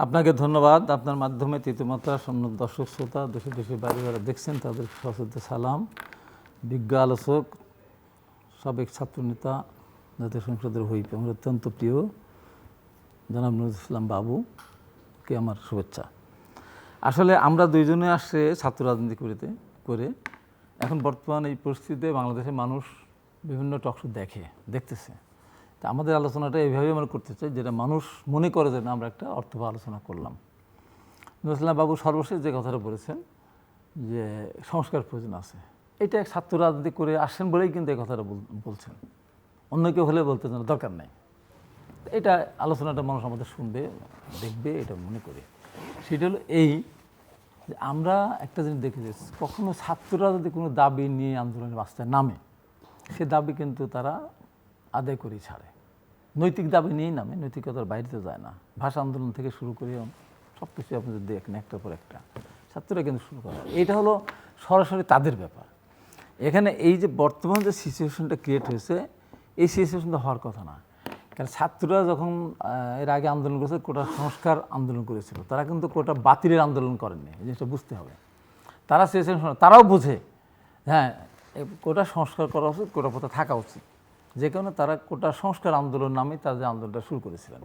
আপনাকে ধন্যবাদ। আপনার মাধ্যমে তিতুমাত্রা দর্শক শ্রোতা দেশে দেশের বাইরে যারা দেখছেন তাদের সশ্রদ্ধ সালাম। বিজ্ঞ আলোচক, সাবেক ছাত্রনেতা, জাতীয় সংসদের হুইপ, আমার অত্যন্ত প্রিয় জনাব নজরুল ইসলাম বাবুকে আমার শুভেচ্ছা। আসলে আমরা দুইজনে আসছে ছাত্র রাজনীতি করে এখন বর্তমান এই পরিস্থিতিতে বাংলাদেশের মানুষ বিভিন্ন টকশো দেখতেছে। তা আমাদের আলোচনাটা এইভাবেই আমরা করতে চাই যেটা মানুষ মনে করে যে না আমরা একটা অর্থবহ আলোচনা করলাম। নজরুল ইসলাম বাবু সর্বশেষ যে কথাটা বলেছেন যে সংস্কার প্রয়োজন আছে, এটা এক ছাত্র রাজনীতি করে আসছেন বলেই কিন্তু এই কথাটা বলছেন, অন্য কেউ হলে বলতে দরকার নেই। এটা আলোচনাটা মানুষ আমাদের শুনবে, দেখবে, এটা মনে করে। সেটা হলো এই যে আমরা একটা জিনিস দেখে যে কখনো ছাত্ররা যদি কোনো দাবি নিয়ে আন্দোলনের রাস্তায় নামে, সে দাবি কিন্তু তারা আদায় করেই ছাড়ে। নৈতিক দাবি নিয়েই নামে, নৈতিকতার বাইরে তো যায় না। ভাষা আন্দোলন থেকে শুরু করে সব কিছু আপনি যদি দেখেন একটার পর একটা, ছাত্ররা কিন্তু শুরু করে। এটা হলো সরাসরি তাদের ব্যাপার। এখানে এই যে বর্তমান যে সিচুয়েশনটা ক্রিয়েট হয়েছে, এই সিচুয়েশনটা হওয়ার কথা না। কারণ ছাত্ররা যখন এর আগে আন্দোলন করেছে, কোটা সংস্কার আন্দোলন করেছিল, তারা কিন্তু কোটা বাতিলের আন্দোলন করেননি। এই জিনিসটা বুঝতে হবে। তারা সিচুয়েশন, তারাও বোঝে হ্যাঁ কোটা সংস্কার করা উচিত, কোটা প্রথা থাকা উচিত। যে কারণে তারা কোটা সংস্কার আন্দোলন নামে তারা যে আন্দোলনটা শুরু করেছিলেন।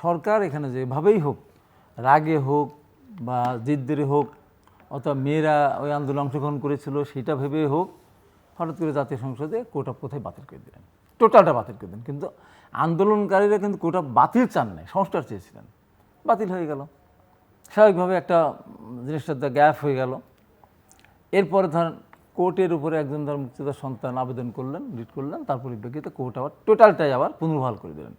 সরকার এখানে যেভাবেই হোক, রাগে হোক বা জিদ্দেরে হোক, অথবা মেয়েরা ওই আন্দোলনে অংশগ্রহণ করেছিল সেটা ভেবেই হোক, হঠাৎ করে জাতীয় সংসদে কোটা প্রথায় বাতিল করে দিলেন, টোটালটা বাতিল করে দিলেন। কিন্তু আন্দোলনকারীরা কিন্তু কোটা বাতিল চান নাই, সংস্কার চেয়েছিলেন, বাতিল হয়ে গেল। স্বাভাবিকভাবে একটা জিনিসটা গ্যাপ হয়ে গেল। এরপরে ধরেন কোর্টের উপরে একজন ধর মুক্তিযোদ্ধার সন্তান আবেদন করলেন, রিট করলেন, তার পরিপ্রেক্ষিতে কোর্ট আবার টোটালটাই আবার পুনর্বহাল করে দিলেন,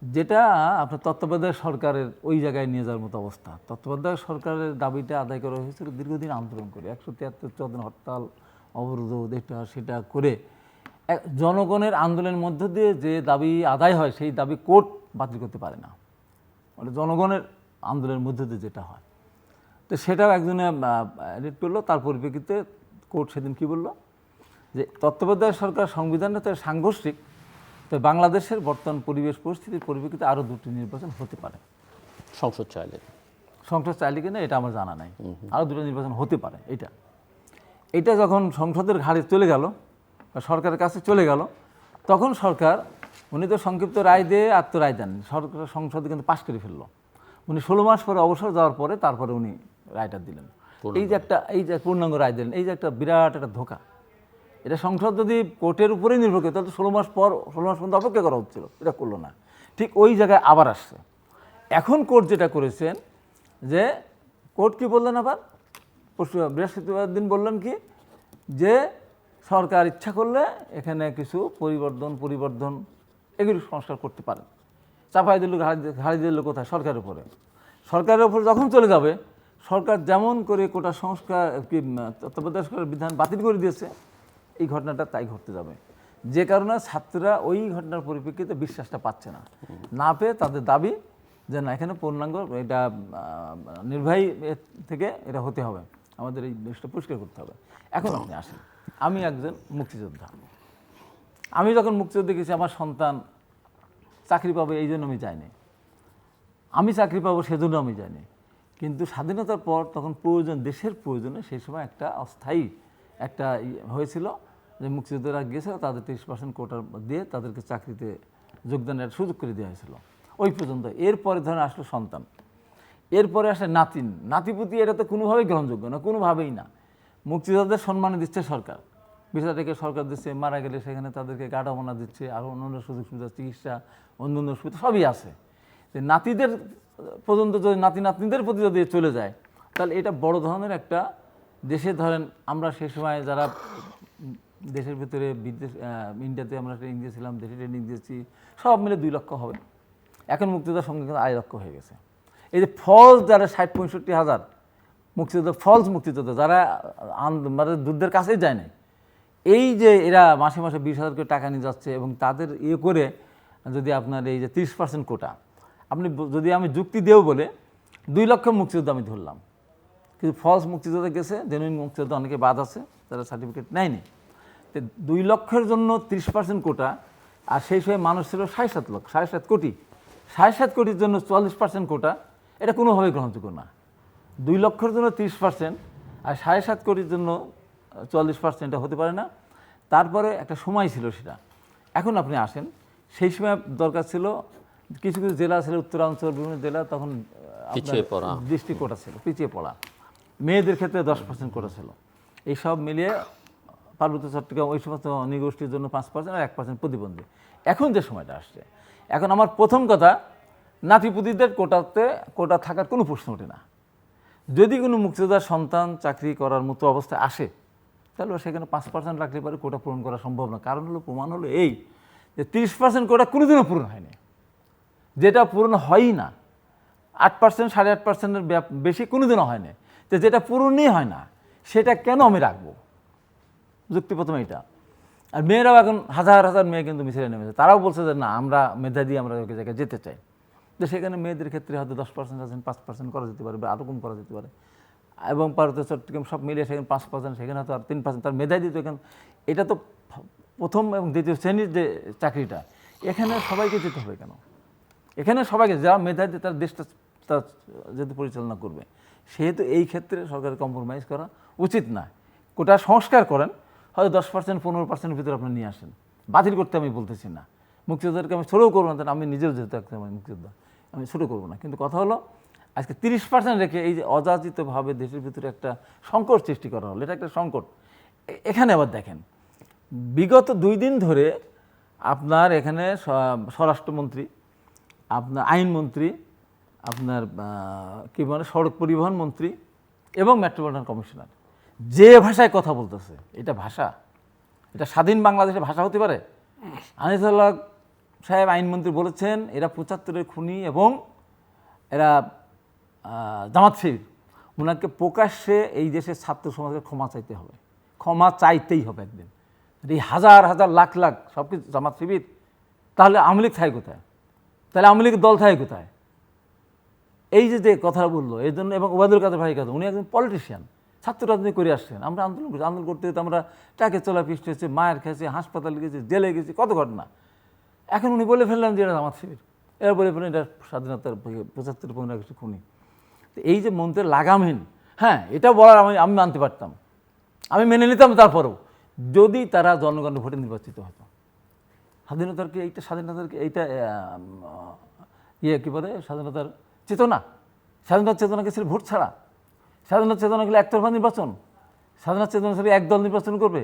যেটা আপনার তত্ত্বাবধায়ক সরকারের ওই জায়গায় নিয়ে যাওয়ার মতো অবস্থা। তত্ত্বাবধায়ক সরকারের দাবিটা আদায় করা হয়েছিল দীর্ঘদিন আন্দোলন করে, 173 দিন হরতাল, অবরোধ, এটা সেটা করে জনগণের আন্দোলনের মধ্য দিয়ে যে দাবি আদায় হয় সেই দাবি কোর্ট বাতিল করতে পারে না, মানে জনগণের আন্দোলনের মধ্য দিয়ে যেটা হয়। তো সেটাও একজনে রিট করলো, তার পরিপ্রেক্ষিতে কোর্ট সেদিন কী বলল যে তত্ত্বাবধায়ক সরকার সংবিধানটা তো সাংঘর্ষিক, তো বাংলাদেশের বর্তমান পরিবেশ পরিস্থিতির পরিপ্রেক্ষিতে আরও দুটি নির্বাচন হতে পারে। সংসদ চাইলে কিনা এটা আমার জানা নাই, আরও দুটো নির্বাচন হতে পারে। এটা যখন সংসদের ঘাড়ে চলে গেল বা সরকারের কাছে চলে গেল, তখন সরকার, উনি তো সংক্ষিপ্ত রায় দিয়ে আত্মরায় দেন, সরকার সংসদে কিন্তু পাশ করে ফেললো। উনি 16 মাস পরে অবসর যাওয়ার পরে তারপরে উনি রায়টা দিলেন, এই যে পূর্ণাঙ্গ রায় দিলেন। এই যে একটা বিরাট একটা ধোঁকা। এটা সংসদ যদি কোর্টের উপরেই নির্ভর করে তাহলে তো 16 মাস পর্যন্ত অপেক্ষা করা হচ্ছিল, এটা করলো না। ঠিক ওই জায়গায় আবার আসছে। এখন কোর্ট যেটা করেছেন যে কোর্ট কি বললেন আবার বৃহস্পতিবার দিন বললেন কি যে সরকার ইচ্ছা করলে এখানে কিছু পরিবর্ধন এগুলি সংস্কার করতে পারেন। চাপাই দিল, ঘাড়ি দিল কোথায়? সরকারের উপর যখন চলে যাবে, সরকার যেমন করে কোটা সংস্কার কি তত্ত্বাবধায়ক সরকারের বিধান বাতিল করে দিয়েছে, এই ঘটনাটা তাই ঘটতে যাবে। যে কারণে ছাত্ররা ওই ঘটনার পরিপ্রেক্ষিতে বিশ্বাসটা পাচ্ছে না পেয়ে তাদের দাবি যে না, এখানে পূর্ণাঙ্গ এটা নির্বাহী থেকে এটা হতে হবে, আমাদের এই দেশটা পরিষ্কার করতে হবে। এখন আপনি আসেন, আমি একজন মুক্তিযোদ্ধা। আমি যখন মুক্তিযুদ্ধে গেছি, আমার সন্তান চাকরি পাবে এই জন্য আমি যাইনি, আমি চাকরি পাবো সেজন্য আমি যাইনি। কিন্তু স্বাধীনতার পর তখন প্রয়োজন, দেশের প্রয়োজনে সেই সময় একটা অস্থায়ী একটা হয়েছিল যে মুক্তিযোদ্ধারা গিয়েছিল, তাদের 30% কোটা দিয়ে তাদেরকে চাকরিতে যোগদানের সুযোগ করে দেওয়া হয়েছিল ওই পর্যন্ত। এরপরে ধরেন আসলো সন্তান, এরপরে আসে নাতিপুতি। এটা তো কোনোভাবেই গ্রহণযোগ্য না, কোনোভাবেই না। মুক্তিযোদ্ধাদের সম্মান দিচ্ছে সরকার, বিষয়টাকে সরকার দিচ্ছে, মারা গেলে সেখানে তাদেরকে গাড়ামোনা দিচ্ছে, আরও অন্যান্য সুযোগ সুবিধা, চিকিৎসা, অন্যান্য সুবিধা সবই আছে। নাতিদের পর্যন্ত যদি নাতনিদের প্রতি যদি চলে যায়, তাহলে এটা বড় ধরনের একটা দেশে ধরেন আমরা সেই সময় যারা দেশের ভিতরে বিদেশ ইন্ডিয়াতে আমরা ট্রেনিং দিয়েছিলাম, দেশে ট্রেনিং দিয়েছি, সব মিলে 2 লক্ষ হবে। এখন মুক্তিযোদ্ধার সঙ্গে কিন্তু 2.5 লক্ষ হয়ে গেছে। এই যে ফলস যারা 60-65 হাজার মুক্তিযোদ্ধা, ফলস মুক্তিযোদ্ধা যারা মানে যুদ্ধের কাছেই যায় না, এই যে এরা মাসে মাসে 20,000 করে টাকা নিয়ে যাচ্ছে এবং তাদের করে যদি আপনার এই যে 30% কোটা, আপনি যদি আমি যুক্তি দেও বলে 2 লক্ষ মুক্তিযোদ্ধা আমি ধরলাম, কিন্তু ফলস মুক্তিযোদ্ধা গেছে, জেনুইন মুক্তিযোদ্ধা অনেকে বাদ আছে, তারা সার্টিফিকেট নেয়নি। তো 2 লক্ষের জন্য 30% কোটা, আর সেই সময় মানুষ ছিল 7.5 লক্ষ, 7.5 কোটি, 7.5 কোটির জন্য 44% কোটা, এটা কোনোভাবেই গ্রহণযোগ্য না। 2 লক্ষের জন্য 30% আর 7.5 কোটির জন্য 44% এটা হতে পারে না। তারপরে একটা সময় ছিল সেটা। এখন আপনি আসেন, সেই সময় দরকার ছিল, কিছু কিছু জেলা ছিল, উত্তরাঞ্চল বিভিন্ন জেলা তখন পিছিয়ে পড়া, দৃষ্টি কোটা ছিল, পিছিয়ে পড়া, মেয়েদের ক্ষেত্রে 10% কোটা ছিল। এই সব মিলিয়ে পার্বত্য চট্টগ্রাম ওই সমস্ত নৃগোষ্ঠীর জন্য 5% আর 1% প্রতিবন্ধী। এখন যে সময়টা আসছে, এখন আমার প্রথম কথা, নাতিপুতিদের কোটা থাকার কোনো প্রশ্ন ওঠে না। যদি কোনো মুক্তিযোদ্ধার সন্তান চাকরি করার মতো অবস্থায় আসে, তাহলে সেখানে 5% রাখলে পারে কোটা পূরণ করা সম্ভব না। কারণ হলো, প্রমাণ হলো এই যে 30% কোটা কোনোদিনও পূরণ হয়নি, যেটা পূরণ হয়ই না। 8%, 8.5%-এর বেশি কোনোদিনও হয় না। তো যেটা পূরণই হয় না, সেটা কেন আমি রাখবো? যুক্তি প্রথমে এটা। আর মেয়েরাও এখন হাজার হাজার মেয়ে কিন্তু মিছিলে নেমেছে, তারাও বলছে যে না, আমরা মেধা দিয়ে আমরা ওই জায়গায় যেতে চাই। তো সেখানে মেয়েদের ক্ষেত্রে হয়তো 10% আছেন, 5% করা যেতে পারে, বা আরও কম করা যেতে পারে। এবং পার্বত্য চট্টগ্রাম সব মিলিয়ে সেখানে 5%, সেখানে হয়তো আর 3%। তার মেধায় দিত এখানে। এটা তো প্রথম এবং দ্বিতীয় শ্রেণীর যে চাকরিটা, এখানে সবাইকে যেতে হবে কেন? এখানে সবাইকে, যারা মেধা দিয়ে তার দেশটা তার যেহেতু পরিচালনা করবে, সেহেতু এই ক্ষেত্রে সরকারের কম্প্রোমাইজ করা উচিত না। কোটা সংস্কার করেন, হয়তো 10%, 15%-এর ভিতরে আপনি নিয়ে আসেন। বাতিল করতে আমি বলতেছি না, মুক্তিযোদ্ধাদেরকে আমি ছোটও করবো না, আমি নিজেও যেহেতু একটা মুক্তিযোদ্ধা, আমি ছোটো করবো না। কিন্তু কথা হলো, আজকে 30% রেখে এই যে অযাচিতভাবে দেশের ভিতরে একটা সংকট সৃষ্টি করা হলো, এটা একটা সংকট। এখানে আবার দেখেন, বিগত 2 দিন ধরে আপনার এখানে স্বরাষ্ট্রমন্ত্রী, আপনার আইনমন্ত্রী, আপনার কী বলে সড়ক পরিবহন মন্ত্রী এবং মেট্রোপলিটন কমিশনার যে ভাষায় কথা বলতেছে, এটা ভাষা? এটা স্বাধীন বাংলাদেশের ভাষা হতে পারে? আনিসুল্লাহ সাহেব আইনমন্ত্রী বলেছেন এরা 75-এর খুনি এবং এরা জামাত শিবির। ওনাকে প্রকাশ্যে এই দেশের ছাত্র সমাজকে ক্ষমা চাইতে হবে, ক্ষমা চাইতেই হবে একদিন। এই হাজার হাজার লাখ লাখ সব কিছু জামাত শিবির, তাহলে আওয়ামী লীগ থাকে কোথায়? তাহলে আওয়ামী লীগের দল থাকে কোথায়? এই যে কথা বললো এই জন্য, এবং ওবায়দুল কাদের ভাই কথা, উনি একজন পলিটিশিয়ান, ছাত্র রাজনীতি করে আসছেন। আমরা আন্দোলন করতে যেতে আমরা টাকে চলা পিষ্ট হয়েছে, মায়ের খেয়েছে, হাসপাতালে গেছি, জেলে গেছি, কত ঘটনা। এখন উনি বলে ফেললাম যে এটা জামাত শিবির, এরা বলে ফেললেন এটা স্বাধীনতার 75-15 খুনি। তো এই যে মন্ত্রের লাগামহীন, হ্যাঁ, এটা বলার আমি মানতে পারতাম, আমি মেনে নিতাম। তারপরেও যদি তারা জনগণের ভোটে নির্বাচিত হতো, স্বাধীনতার এইটা কী বলে, স্বাধীনতার চেতনা, স্বাধীনতার চেতনাকে ছিল ভোট ছাড়া, স্বাধীনতার চেতনা গেলে একতরফা নির্বাচন, স্বাধীনতার চেতনা ছিল এক দল নির্বাচন করবে,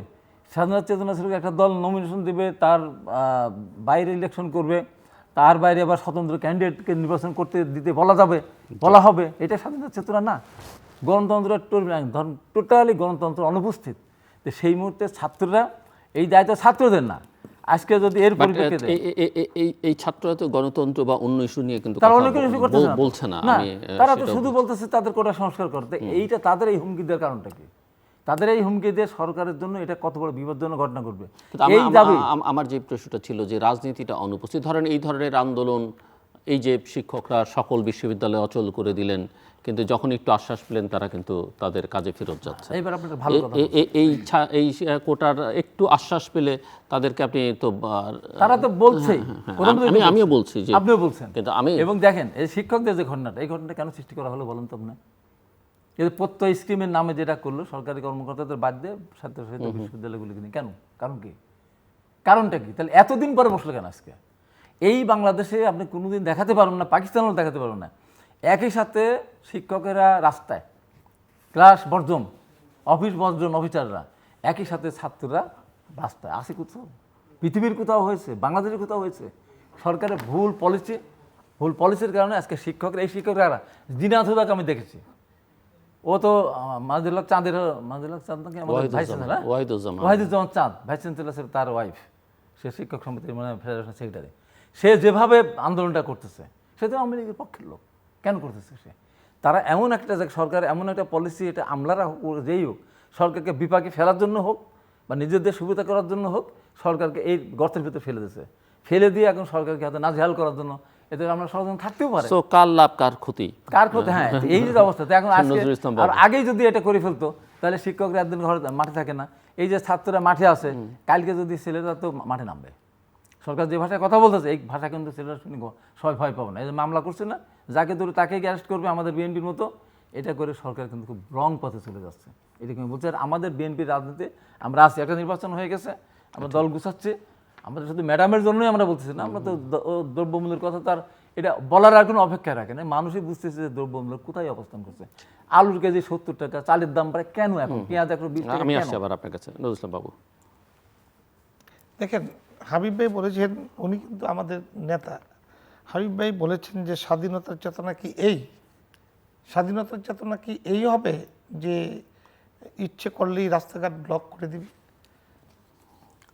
স্বাধীনতার চেতনা ছিল একটা দল নমিনেশন দেবে, তার বাইরে ইলেকশন করবে, তার বাইরে আবার স্বতন্ত্র ক্যান্ডিডেটকে নির্বাচন করতে দিতে বলা হবে। এটা স্বাধীনতার চেতনা না। গণতন্ত্র টোটালি গণতন্ত্র অনুপস্থিত। তো সেই মুহূর্তে ছাত্ররা, এই দায়িত্ব ছাত্রদের না। আজকে যদি এর পরিপ্রেক্ষিতে এই ছাত্ররা তো গণতন্ত্র বা অন্য ইস্যু নিয়ে কিন্তু তারা অনেক ইস্যু করতেছে বলছে না, তারা তো শুধু বলতেছে তাদের কোটা সংস্কার করতে। এইটা তাদের এই হুমকি দেওয়ার কারণটা কি? তাদের এই হুমকি দিয়ে সরকারের জন্য এটা কত বড় বিপজ্জনক ঘটনা ঘটবে। আমার যে প্রশ্নটা ছিল যে রাজনীতিটা অনুপস্থিত, ধরেন এই ধরনের আন্দোলন, এই যে শিক্ষকরা সকল বিশ্ববিদ্যালয় অচল করে দিলেন, কিন্তু যখন একটু আশ্বাস পেলেন তারা কিন্তু তাদের কাজে ফেরত যাচ্ছে। এই কোটার একটু আশ্বাস পেলে তাদেরকে আপনি তো, তারা তো বলছেই, আমিও বলছি যে আপনিও বলছেন, কিন্তু আমি, এবং দেখেন এই শিক্ষকদের যে ঘটনাটা, এই ঘটনাটা কেন সৃষ্টি করা হলো বলেন তো আপনি? এই প্রত্যয় স্কিমের নামে যেটা করলো সরকারি কর্মকর্তাদের বাদ দিয়ে ছাত্র বিশ্ববিদ্যালয়গুলিকে নিয়ে, কেন? কারণটা কি? তাহলে এতদিন পরে বসলো কেন আজকে? এই বাংলাদেশে আপনি কোনোদিন দেখাতে পারবেন না, পাকিস্তানেও দেখাতে পারবেন না, একই সাথে শিক্ষকেরা রাস্তায়, ক্লাস বর্জন, অফিস বর্জন, অফিসাররা, একই সাথে ছাত্ররা রাস্তায়। আসে কোথাও? পৃথিবীর কোথাও হয়েছে? বাংলাদেশের কোথাও হয়েছে? সরকারের ভুল পলিসির কারণে আজকে এই শিক্ষকরা জিনাত হুদাকে আমি দেখেছি, ও তো মাজিদুল হক চাঁদের, ওয়াহিদুজ্জামান চাঁদ ভাইস চ্যান্সেলর, তার ওয়াইফ, সে শিক্ষক সমিতির ফেডারেশন সেক্রেটারি। সে যেভাবে আন্দোলনটা করতেছে, সে তো আওয়ামী লীগের পক্ষের লোক। কেন করতেছে সে? তারা এমন একটা সরকার এমন একটা পলিসি, এটা আমলারা যেই হোক, সরকারকে বিপাকে ফেলার জন্য হোক বা নিজেদের সুবিধা করার জন্য হোক, সরকারকে এই গর্তের ভিতরে ফেলে দিয়ে এখন সরকারকে হাতে নাজেহাল করার জন্য, এতে আমরা সচেতন থাকতেও পারে। কার লাভ কার ক্ষতি? হ্যাঁ, এই যে অবস্থা। এখন আর আগেই যদি এটা করে ফেলতো, তাহলে শিক্ষকরা একদিন ঘরে মাঠে থাকে না। এই যে ছাত্ররা মাঠে আছে, কালকে যদি ছেলেরা তো মাঠে নামবে, সরকার যে ভাষায় কথা বলতেছে এই ভাষা কিন্তু সেটা শুনে সবাই ভয় পাবো না। এই যে মামলা করছে না, যাকে ধরে তাকে অ্যারেস্ট করবে আমাদের বিএনপির মতো, এটা করে সরকার কিন্তু খুব রং পথে চলে যাচ্ছে। এটা কিন্তু বলছে আর আমাদের বিএনপির রাজনীতি আমরা আছি, একটা নির্বাচন হয়ে গেছে, আমরা দল গুছাচ্ছি, আমাদের শুধু ম্যাডামের জন্যই আমরা বলতেছি না, আমরা তো দ্রব্যমূল্যের কথা তার এটা বলার আর কোনো অপেক্ষায় রাখে না। মানুষই বুঝতেছে যে দ্রব্যমূল্য কোথায় অবস্থান করছে। আলুর কেজি 70 টাকা, চালের দাম প্রায় কেন এখন, পেঁয়াজ 120 টাকা আমি কেন? আসছি আবার আপনার কাছে, নজরুল ইসলাম বাবু। দেখেন, হাবিব ভাই বলেছেন, উনি কিন্তু আমাদের নেতা। হাবিব ভাই বলেছেন যে স্বাধীনতার চেতনা কি এই, স্বাধীনতার চেতনা কি এই হবে যে ইচ্ছে করলেই রাস্তাঘাট ব্লক করে দিবি?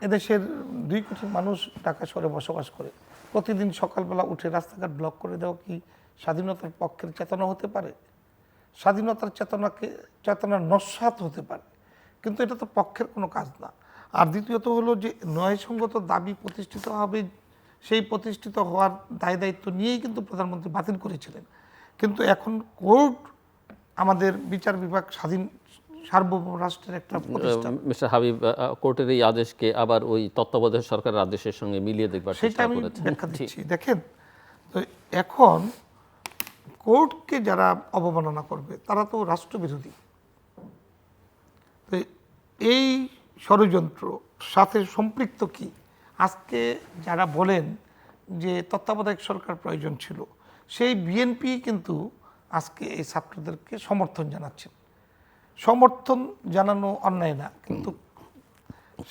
এদেশের 2 কোটি মানুষ ঢাকা শহরে বসবাস করে, প্রতিদিন সকালবেলা উঠে রাস্তাঘাট ব্লক করে দেওয়া কি স্বাধীনতার পক্ষের চেতনা হতে পারে? স্বাধীনতার চেতনার নস্যাৎ হতে পারে, কিন্তু এটা তো পক্ষের কোনো কাজ না। আর দ্বিতীয়ত হলো যে ন্যায়সঙ্গত দাবি প্রতিষ্ঠিত হবে, সেই প্রতিষ্ঠিত হওয়ার দায় দায়িত্ব নিয়েই কিন্তু প্রধানমন্ত্রী বাতিল করেছিলেন। কিন্তু এখন কোর্ট আমাদের বিচার বিভাগ স্বাধীন সার্বভৌম রাষ্ট্রের একটা প্রতিষ্ঠান। মিস্টার হাবিব, কোর্টের এই আদেশকে আবার ওই তত্ত্বাবধায়ক সরকারের আদেশের সঙ্গে মিলিয়ে দেখবার সেটা চেষ্টা আমি করেছেন। ব্যাখ্যা দিচ্ছি। দেখেন, তো এখন কোর্টকে যারা অবমাননা করবে তারা তো রাষ্ট্রবিরোধী। তো এই ষড়যন্ত্র সাথে সম্পৃক্ত কি? আজকে যারা বলেন যে তত্ত্বাবধায়ক সরকার প্রয়োজন ছিল, সেই বিএনপি কিন্তু আজকে এই ছাত্রদেরকে সমর্থন জানাচ্ছেন। সমর্থন জানানো অন্যায় না, কিন্তু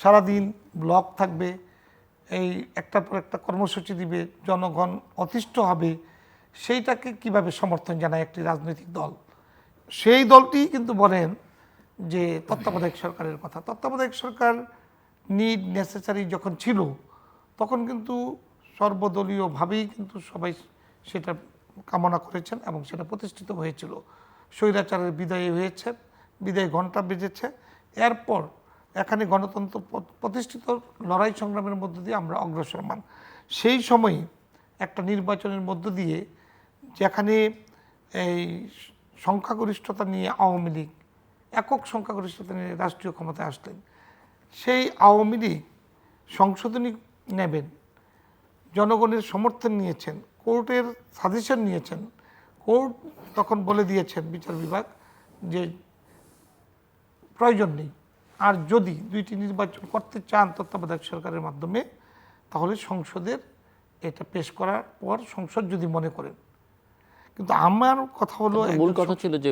সারাদিন ব্লক থাকবে, এই একটার পর একটা কর্মসূচি দিবে, জনগণ অতিষ্ঠ হবে, সেইটাকে কিভাবে সমর্থন জানায় একটি রাজনৈতিক দল? সেই দলটি কিন্তু বলেন যে তত্ত্বাবধায়ক সরকারের কথা। তত্ত্বাবধায়ক সরকার নিড নেসেসারি যখন ছিল, তখন কিন্তু সর্বদলীয়ভাবেই কিন্তু সবাই সেটা কামনা করেছেন এবং সেটা প্রতিষ্ঠিত হয়েছিল। স্বৈরাচারের বিদায় হয়েছে, বিদায় ঘণ্টা বেজেছে। এরপর এখানে গণতন্ত্র প্রতিষ্ঠিত লড়াই সংগ্রামের মধ্য দিয়ে আমরা অগ্রসরমান। সেই সময় একটা নির্বাচনের মধ্য দিয়ে যেখানে এই সংখ্যাগরিষ্ঠতা নিয়ে আওয়ামী লীগ একক সংখ্যাগরিষ্ঠতা নিয়ে রাষ্ট্রীয় ক্ষমতায় আসলেন, সেই আওয়ামী লীগ সংশোধনী নেবেন, জনগণের সমর্থন নিয়েছেন, কোর্টের সাজেশন নিয়েছেন। কোর্ট তখন বলে দিয়েছেন বিচার বিভাগ যে প্রয়োজন নেই, আর যদি 2টি নির্বাচন করতে চান তত্ত্বাবধায়ক সরকারের মাধ্যমে, তাহলে সংসদের এটা পেশ করার পর সংসদ যদি মনে করেন। কিন্তু আমার কথা হলো মূল কথা ছিল যে